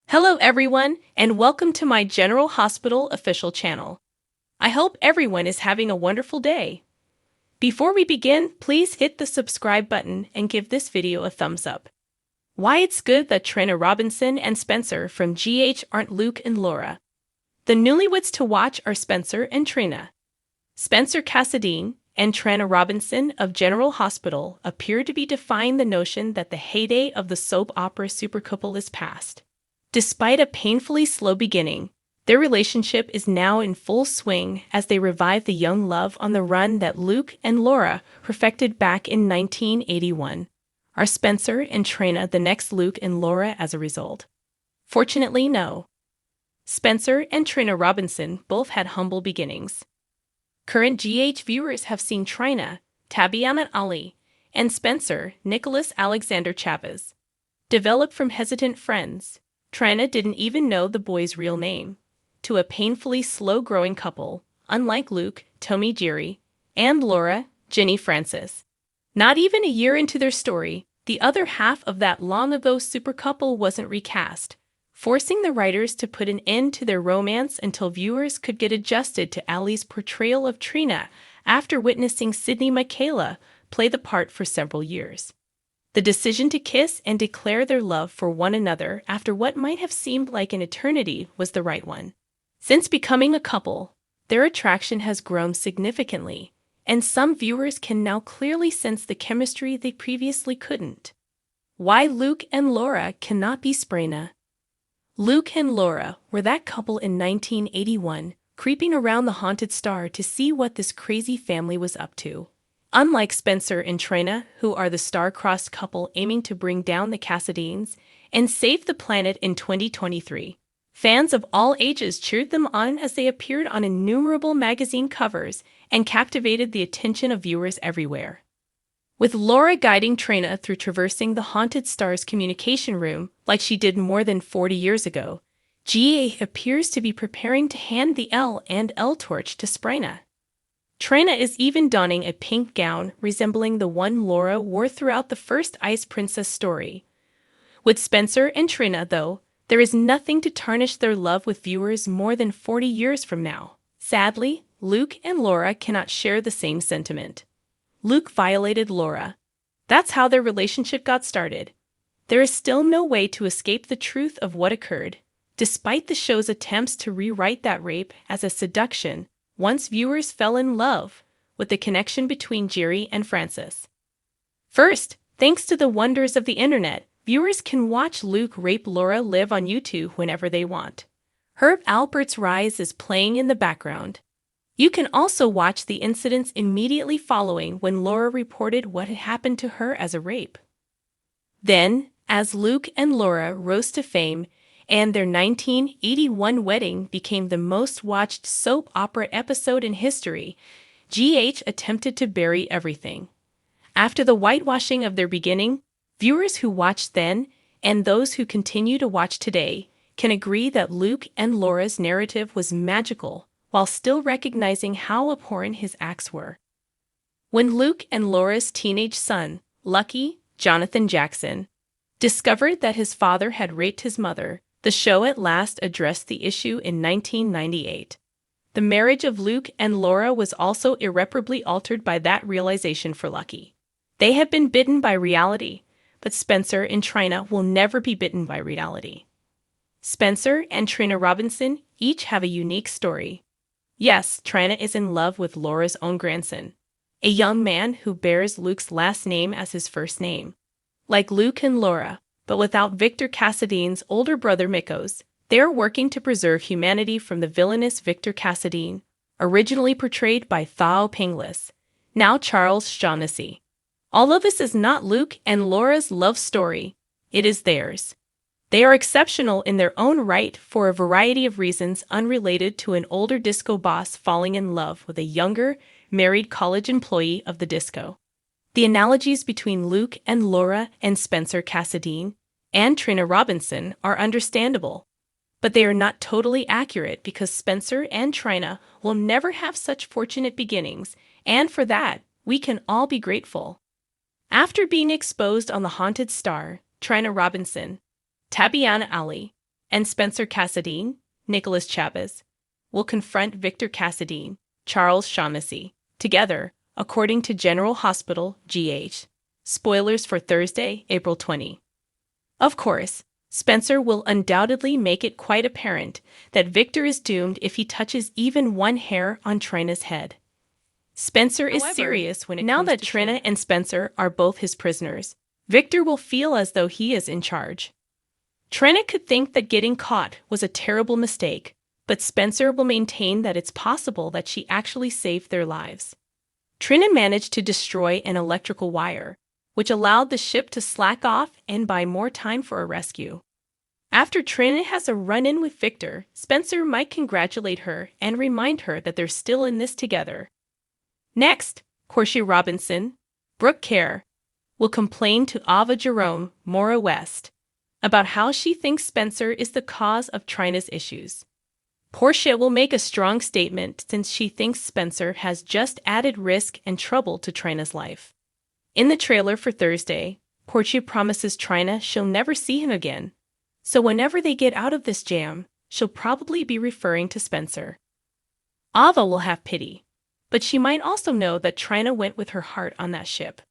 Hello everyone, and welcome to my General Hospital official channel. I hope everyone is having a wonderful day. Before we begin, please hit the subscribe button and give this video a thumbs up. Why it's good that Trina Robinson and Spencer from GH aren't Luke and Laura. The newlyweds to watch are Spencer and Trina. Spencer Cassadine and Trina Robinson of General Hospital appear to be defying the notion that the heyday of the soap opera supercouple is past. Despite a painfully slow beginning, their relationship is now in full swing as they revive the young love on the run that Luke and Laura perfected back in 1981. Are Spencer and Trina the next Luke and Laura as a result? Fortunately, no. Spencer and Trina Robinson both had humble beginnings. Current GH viewers have seen Trina, Tabyana Ali, and Spencer, Nicholas Alexander Chavez, develop from hesitant friends. Trina didn't even know the boy's real name, to a painfully slow-growing couple, unlike Luke, Tommy Jerry, and Laura, Ginny Francis. Not even a year into their story, the other half of that long-ago super couple wasn't recast, forcing the writers to put an end to their romance until viewers could get adjusted to Ali's portrayal of Trina after witnessing Sydney Michaela play the part for several years. The decision to kiss and declare their love for one another after what might have seemed like an eternity was the right one. Since becoming a couple, their attraction has grown significantly, and some viewers can now clearly sense the chemistry they previously couldn't. Why Luke and Laura cannot be Sprena. Luke and Laura were that couple in 1981, creeping around the haunted star to see what this crazy family was up to. Unlike Spencer and Trina, who are the star-crossed couple aiming to bring down the Cassadines and save the planet in 2023, fans of all ages cheered them on as they appeared on innumerable magazine covers and captivated the attention of viewers everywhere. With Laura guiding Trina through traversing the haunted star's communication room like she did more than 40 years ago, GA appears to be preparing to hand the L&L torch to Sprena. Trina is even donning a pink gown resembling the one Laura wore throughout the first Ice Princess story. With Spencer and Trina, though, there is nothing to tarnish their love with viewers more than 40 years from now. Sadly, Luke and Laura cannot share the same sentiment. Luke violated Laura. That's how their relationship got started. There is still no way to escape the truth of what occurred, despite the show's attempts to rewrite that rape as a seduction. Once viewers fell in love with the connection between Jerry and Francis. First, thanks to the wonders of the internet, viewers can watch Luke rape Laura live on YouTube whenever they want. Herb Alpert's Rise is playing in the background. You can also watch the incidents immediately following when Laura reported what had happened to her as a rape. Then, as Luke and Laura rose to fame, and their 1981 wedding became the most watched soap opera episode in history, GH attempted to bury everything. After the whitewashing of their beginning, viewers who watched then and those who continue to watch today can agree that Luke and Laura's narrative was magical while still recognizing how abhorrent his acts were. When Luke and Laura's teenage son, Lucky Jonathan Jackson, discovered that his father had raped his mother, the show at last addressed the issue in 1998. The marriage of Luke and Laura was also irreparably altered by that realization for Lucky. They have been bitten by reality, but Spencer and Trina will never be bitten by reality. Spencer and Trina Robinson each have a unique story. Yes, Trina is in love with Laura's own grandson, a young man who bears Luke's last name as his first name. Like Luke and Laura, but without Victor Cassadine's older brother Mikos, they are working to preserve humanity from the villainous Victor Cassadine, originally portrayed by Thao Penglis, now Charles Shaughnessy. All of this is not Luke and Laura's love story, it is theirs. They are exceptional in their own right for a variety of reasons unrelated to an older disco boss falling in love with a younger, married college employee of the disco. The analogies between Luke and Laura and Spencer Cassadine and Trina Robinson are understandable, but they are not totally accurate because Spencer and Trina will never have such fortunate beginnings, and for that, we can all be grateful. After being exposed on The Haunted Star, Trina Robinson, Tabyana Ali, and Spencer Cassadine, Nicholas Chavez, will confront Victor Cassadine, Charles Shaughnessy, together, according to General Hospital, GH. Spoilers for Thursday, April 20. Of course, Spencer will undoubtedly make it quite apparent that Victor is doomed if he touches even one hair on Trina's head. Spencer is serious when it comes to Trina. Now that Trina and Spencer are both his prisoners, Victor will feel as though he is in charge. Trina could think that getting caught was a terrible mistake, but Spencer will maintain that it's possible that she actually saved their lives. Trina managed to destroy an electrical wire, which allowed the ship to slack off and buy more time for a rescue. After Trina has a run-in with Victor, Spencer might congratulate her and remind her that they're still in this together. Next, Portia Robinson, Brooke Kerr, will complain to Ava Jerome, Maura West, about how she thinks Spencer is the cause of Trina's issues. Portia will make a strong statement since she thinks Spencer has just added risk and trouble to Trina's life. In the trailer for Thursday, Portia promises Trina she'll never see him again, so whenever they get out of this jam, she'll probably be referring to Spencer. Ava will have pity, but she might also know that Trina went with her heart on that ship.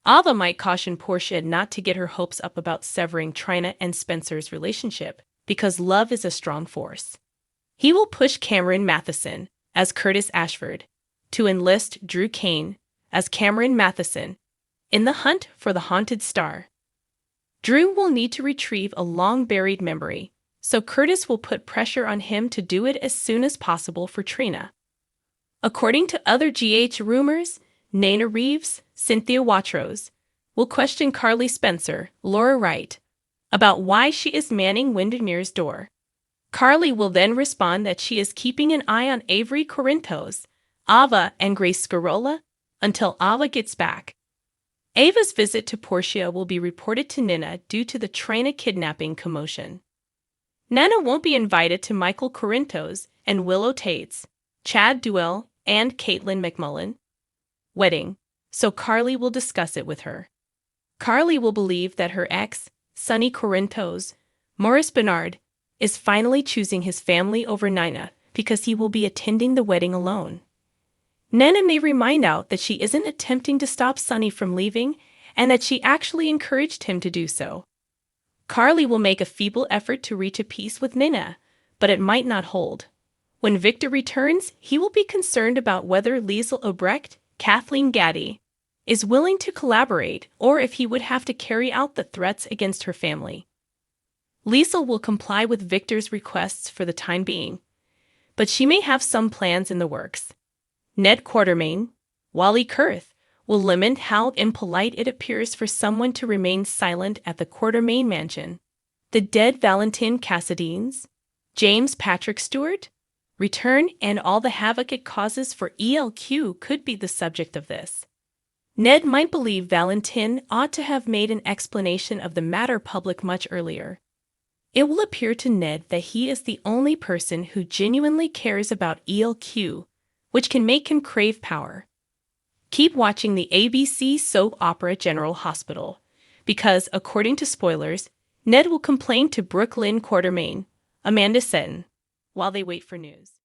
Ava might caution Portia not to get her hopes up about severing Trina and Spencer's relationship, because love is a strong force. He will push Cameron Matheson, as Curtis Ashford, to enlist Drew Kane, as Cameron Matheson, in the hunt for the haunted star. Drew will need to retrieve a long-buried memory, so Curtis will put pressure on him to do it as soon as possible for Trina. According to other GH rumors, Nana Reeves, Cynthia Watrous, will question Carly Spencer, Laura Wright, about why she is manning Windermere's door. Carly will then respond that she is keeping an eye on Avery Corinthos, Ava, and Grace Scarola until Ava gets back. Ava's visit to Portia will be reported to Nina due to the Trina kidnapping commotion. Nana won't be invited to Michael Corinthos and Willow Tate's, Chad Duell, and Caitlin McMullen wedding, so Carly will discuss it with her. Carly will believe that her ex, Sonny Corinthos, Maurice Bernard, is finally choosing his family over Nina because he will be attending the wedding alone. Nana may remind out that she isn't attempting to stop Sonny from leaving and that she actually encouraged him to do so. Carly will make a feeble effort to reach a peace with Nina, but it might not hold. When Victor returns, he will be concerned about whether Liesl Obrecht, Kathleen Gaddy, is willing to collaborate or if he would have to carry out the threats against her family. Liesl will comply with Victor's requests for the time being, but she may have some plans in the works. Ned Quartermain, Wally Kurth, will limit how impolite it appears for someone to remain silent at the Quartermain mansion. The dead Valentin Cassadines, James Patrick Stewart, return and all the havoc it causes for ELQ could be the subject of this. Ned might believe Valentin ought to have made an explanation of the matter public much earlier. It will appear to Ned that he is the only person who genuinely cares about ELQ, which can make him crave power. Keep watching the ABC soap opera General Hospital, because, according to spoilers, Ned will complain to Brooklyn Quartermain, Amanda Seton, while they wait for news.